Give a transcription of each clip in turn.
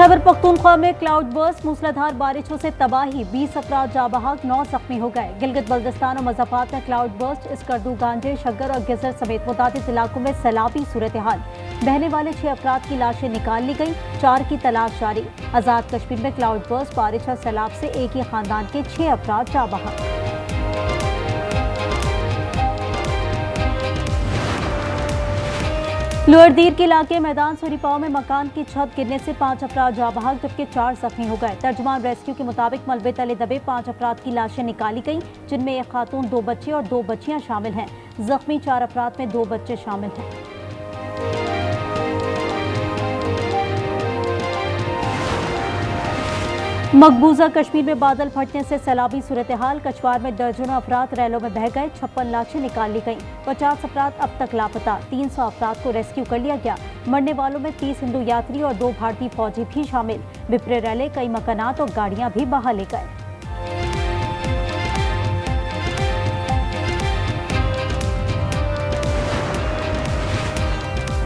खैबर पख्तूनख्वा में cloud burst, मूसलाधार बारिशों से तबाही, 20 अफराद जाँ बहक, 9 जख्मी हो गए। गिलगित बल्तिस्तान और मुज़फ्फराबाद में क्लाउड बर्स्ट, स्कर्दू, गांजे, शग्गर और गिजर समेत मुतादिद इलाकों में सैलाबी सूरत हाल। बहने वाले 6 अफराद की लाशें निकाल ली गई, 4 की तलाश जारी। आज़ाद कश्मीर में क्लाउड बर्स्ट, बारिश और सैलाब से एक ही खानदान के 6 अफराद जाँ बहक। लोअर दीर के इलाके मैदान सूरीपाव में मकान की छत गिरने से 5 अफराद जाँ बहक जबकि 4 जख्मी हो गए। तर्जुमान रेस्क्यू के मुताबिक मलबे तले दबे 5 अफराद की लाशें निकाली गईं, जिनमें एक खातून, 2 बच्चे और 2 बच्चियां शामिल हैं। जख्मी 4 अफराद में 2 बच्चे शामिल हैं। मकबूजा कश्मीर में बादल फटने से सैलाबी सूरत हाल। कछवार में दर्जनों अफराद रैलों में बह गए, 56 लाशें निकाल ली गईं। 50 अफराद अब तक लापता, 300 अफराद को रेस्क्यू कर लिया गया। मरने वालों में 30 हिंदू यात्री और 2 भारतीय फौजी भी शामिल। बिपरे रैले, कई मकानात और गाड़ियां भी बहा ले गए।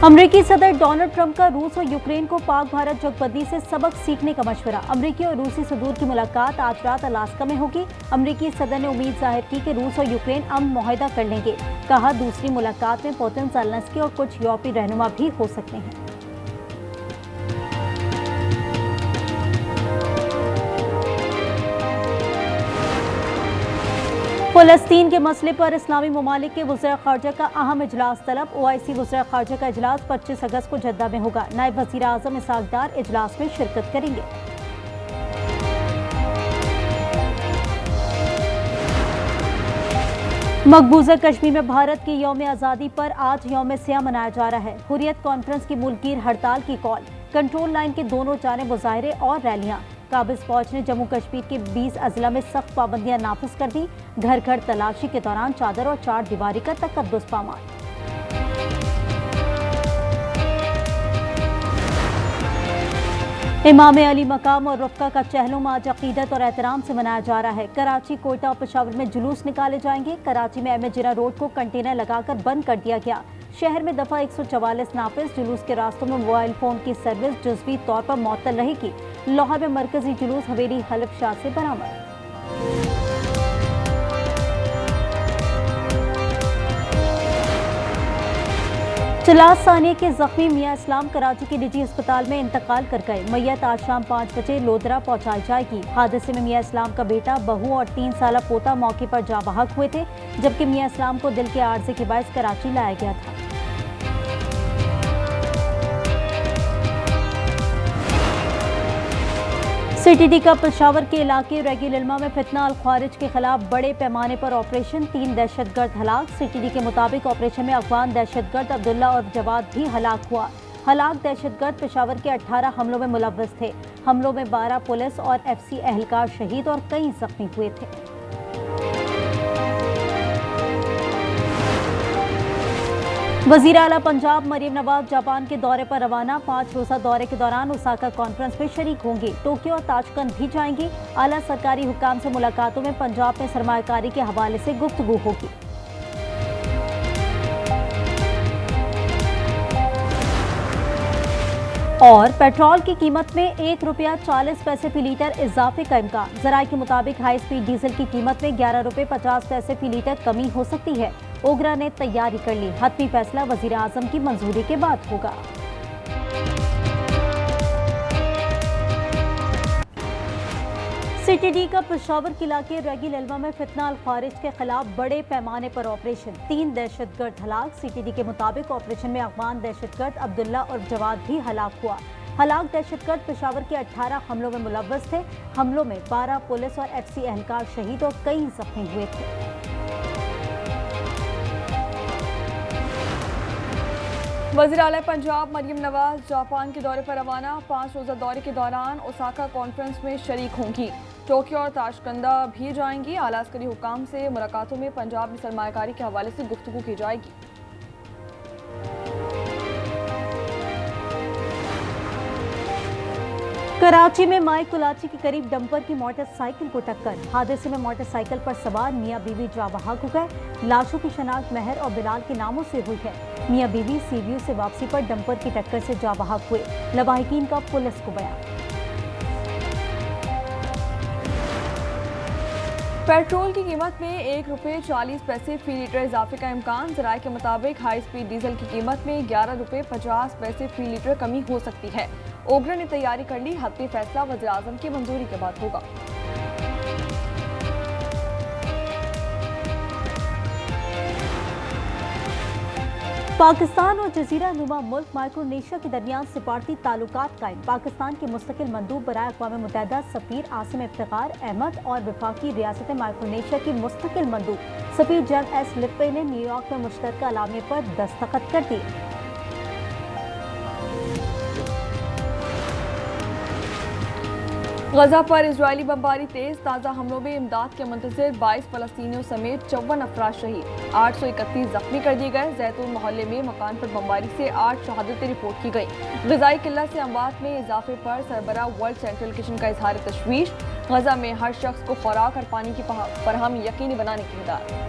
अमरीकी सदर डोनाल्ड ट्रंप का रूस और यूक्रेन को पाक भारत जंगबंदी से सबक सीखने का मशवरा। अमरीकी और रूसी सदूर की मुलाकात आज रात अलास्का में होगी। अमरीकी सदर ने उम्मीद जाहिर की कि रूस और यूक्रेन अमन मुआहदा कर लेंगे। कहा, दूसरी मुलाकात में पुतिन, ज़ेलेंस्की और कुछ यूरोपीय रहनुमा भी हो सकते हैं। फ़लस्तीन के मसले पर इस्लामी ममालिक के वज़ीर ख़ारजा का अहम इजलास तलब। OIC वज़ीर ख़ारजा का इजलास 25 अगस्त को जद्दा में होगा। नायब वज़ीर आज़म इसहाक़ डार इजलास में शिरकत करेंगे। मकबूजा कश्मीर में भारत की यौम आज़ादी पर आज यौम सियाह मनाया जा रहा है। हुर्रियत कॉन्फ्रेंस की मुल्कीर हड़ताल की कॉल। कंट्रोल लाइन के दोनों जानिब मुजाहरे और रैलियां। काबिज फौज ने जम्मू कश्मीर के 20 अजला में सख्त पाबंदियां नाफिज कर दी। घर घर तलाशी के दौरान चादर और चार दीवारी का तकद्दुस पामाल। इमाम अली मकाम और रफ़्का का चहलुम आज अकीदत और एहतराम से मनाया जा रहा है। कराची, कोयटा और पेशावर में जुलूस निकाले जाएंगे। कराची में अहमद जिना रोड को कंटेनर लगाकर बंद कर दिया गया। शहर में दफ़ा 144 नाफिज। जुलूस के रास्तों में मोबाइल फ़ोन की सर्विस जुज़वी तौर पर मुअत्तल रहेगी। लाहौर में मरकजी जुलूस हवेली हलफ शाह से बरामद। चलास सानिया के जख्मी मियां इस्लाम कराची के निजी अस्पताल में इंतकाल कर गए। मैयत आज शाम 5 बजे लोधरा पहुंचाई जाएगी। हादसे में मियां इस्लाम का बेटा, बहू और 3 साला पोता मौके पर जाँ बहक हुए थे, जबकि मियां इस्लाम को दिल के आर्जे के बायस कराची लाया गया था। CTD का पेशावर के इलाके रेगुलरमा में फितना अल ख्वारिज के खिलाफ बड़े पैमाने पर ऑपरेशन, 3 दहशतगर्द हलाक। CTD के मुताबिक ऑपरेशन में अफगान दहशतगर्द अब्दुल्ला और जवाद भी हलाक हुआ। हलाक दहशतगर्द पेशावर के 18 हमलों में मुलव्वस थे। हमलों में 12 पुलिस और FC एहलकार शहीद और कई जख्मी हुए थे। वज़ीर आला पंजाब मरियम नवाज जापान के दौरे पर रवाना। 5 रोज़ा दौरे के दौरान ओसाका कॉन्फ्रेंस में शरीक होंगी। टोक्यो और ताशकंद भी जाएंगी। आला सरकारी हुक्काम से मुलाकातों में पंजाब में सरमायाकारी के हवाले से गुफ्तगू होगी। और पेट्रोल की कीमत में ₹1.40 फी लीटर इजाफे का इम्कान। ज़राए के मुताबिक हाई स्पीड डीजल की कीमत में ₹11.50 फी लीटर कमी हो सकती है। ओगरा ने तैयारी कर ली। हतमी फैसला वज़ीर आज़म की मंजूरी के बाद होगा। CTD का पेशावर के इलाके रेगुलरमा में फितना अल ख्वारिज के खिलाफ बड़े पैमाने पर ऑपरेशन, 3 दहशतगर्द हलाक। CTD के मुताबिक ऑपरेशन में अफगान दहशतगर्द अब्दुल्ला और जवाद भी हलाक हुआ। हलाक दहशतगर्द पेशावर के 18 हमलों में मुलव्वस थे। हमलों में 12 पुलिस और FC एहलकार शहीद और कई जख्मी हुए थे। वज़ीर आला पंजाब मरियम नवाज जापान के दौरे पर रवाना। 5 रोज़ा दौरे के दौरान ओसाका कॉन्फ्रेंस में शरीक होंगी। टोक्यो और ताशकंदा भी जाएंगी। आला अस्करी हुकाम से मुलाकातों में पंजाब में सरमायाकारी के हवाले से गुफ्तगू की जाएगी। कराची में माई कुलाची के करीब डंपर की मोटरसाइकिल को टक्कर। हादसे में मोटरसाइकिल पर सवार मियां बीवी जाँ बहक हो गए। लाशों की शनाख्त महर और बिलाल के नामों से हुई है। मियां बीवी सी व्यू से वापसी पर डंपर की टक्कर से जाँ बहक हुए। लवाहिकीन का पुलिस को बयान। पेट्रोल की कीमत में ₹1.40 फी लीटर इजाफे का इम्कान। जराये के मुताबिक हाई स्पीड डीजल की कीमत में ₹11.50 फी लीटर कमी हो सकती है। ओगरा ने तैयारी कर ली, हतमी फैसला वज़ीर-ए-आज़म की मंजूरी के बाद होगा। पाकिस्तान और जजीरा नुमा मुल्क माइक्रोनेशिया के दरमियान सिफारती ताल्लुकात कायम। पाकिस्तान के मुस्तकिल मंदूब बराए अक़वाम मुत्तहिदा सफ़ीर आसिम इफ्तिखार अहमद और वफाकी रियासत माइक्रोनेशिया की मुस्तकिल मंदूब सफ़ीर जन एस लिप्पे ने न्यूयॉर्क में मुश्तरका अलामे पर दस्तखत कर दिए। गजा पर इजरायली बमबारी तेज। ताज़ा हमलों में इमदाद के मुंतज़िर 22 फ़लस्तीनियों समेत 54 अफराद शहीद, 831 जख्मी कर दिए गए। जैतून मोहल्ले में मकान पर बमबारी से 8 शहादतें रिपोर्ट की गई। ग़िज़ाई किल्लत से अमवात में इजाफे पर सरबराह वर्ल्ड सेंट्रल किचन का इजहार तशवीश। गजा में हर शख्स को खुराक और पानी की फराहमी यकीनी बनाने की हिदायत।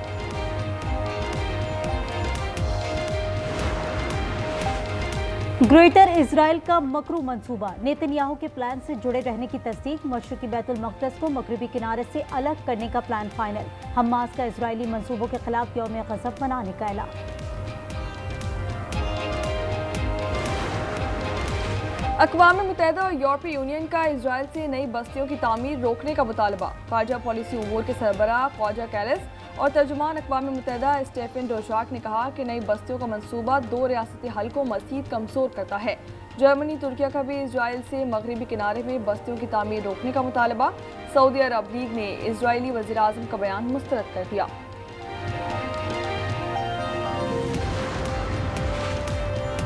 ग्रेटर इजराइल का मकरू मंसूबा, नेतन्याहू के प्लान से जुड़े रहने की तस्दीक। मशरकी बैतुल मक़दस को मगरबी किनारे से अलग करने का प्लान फाइनल। हमास का इजरायली मंसूबों के खिलाफ यौम ग़ज़ब मनाने का ऐलान। अक़वाम मुत्तहिदा और यूरोपीय यूनियन का इजराइल से नई बस्तियों की तामीर रोकने का मुतालबा। ख़ारजा पॉलिसी उमूर के सरबराह ख्वाजा कैलिस और तर्जुमान अक़वाम मुत्तहिदा स्टेफन डोशाक ने कहा कि नई बस्तियों का मंसूबा 2 रियासती हल को मज़ीद कमज़ोर करता है। जर्मनी तुर्किया का भी इजराइल से मगरबी किनारे में बस्तियों की तामीर रोकने का मुतालबा। सऊदी अरब लीग ने इजरायली वज़ीर-ए-आज़म का बयान मुस्तरद कर दिया।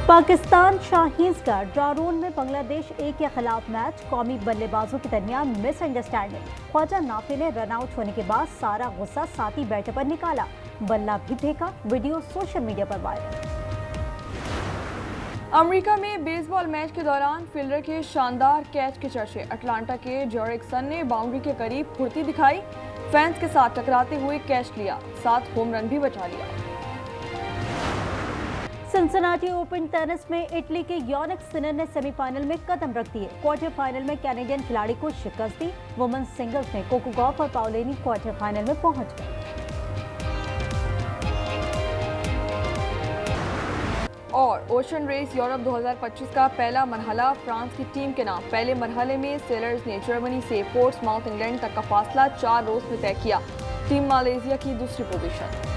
पाकिस्तान शाहीन्स का ड्रारोन में बांग्लादेश ए के खिलाफ मैच। कौमी बल्लेबाजों के दरमियान मिसअंडरस्टैंडिंग। ख्वाजा नाफे ने रन आउट होने के बाद सारा गुस्सा साथी बैटर पर निकाला, बल्ला भी फेंका। वीडियो सोशल मीडिया पर वायरल। अमेरिका में बेसबॉल मैच के दौरान फील्डर के शानदार कैच के चर्चे। अटलांटा के जॉरिक्सन ने बाउंड्री के करीब फुर्ती दिखाई, फैंस के साथ टकराते हुए कैच लिया, साथ होम रन भी बचा लिया। सिंसिनाटी ओपन टेनिस में इटली के यानिक सिनर ने सेमीफाइनल में कदम रख दिए। क्वार्टर फाइनल में कैनेडियन खिलाड़ी को शिकस्त दी। वुमेन्स सिंगल्स में कोको गॉफ और पाउलिनी क्वार्टर फाइनल में पहुंच गए। और ओशन रेस यूरोप 2025 का पहला मरहला फ्रांस की टीम के नाम। पहले मरहले में सेलर्स ने जर्मनी से पोर्ट्समाउथ इंग्लैंड तक का फासला 4 रोज में तय किया। टीम मलेशिया की दूसरी पोजीशन।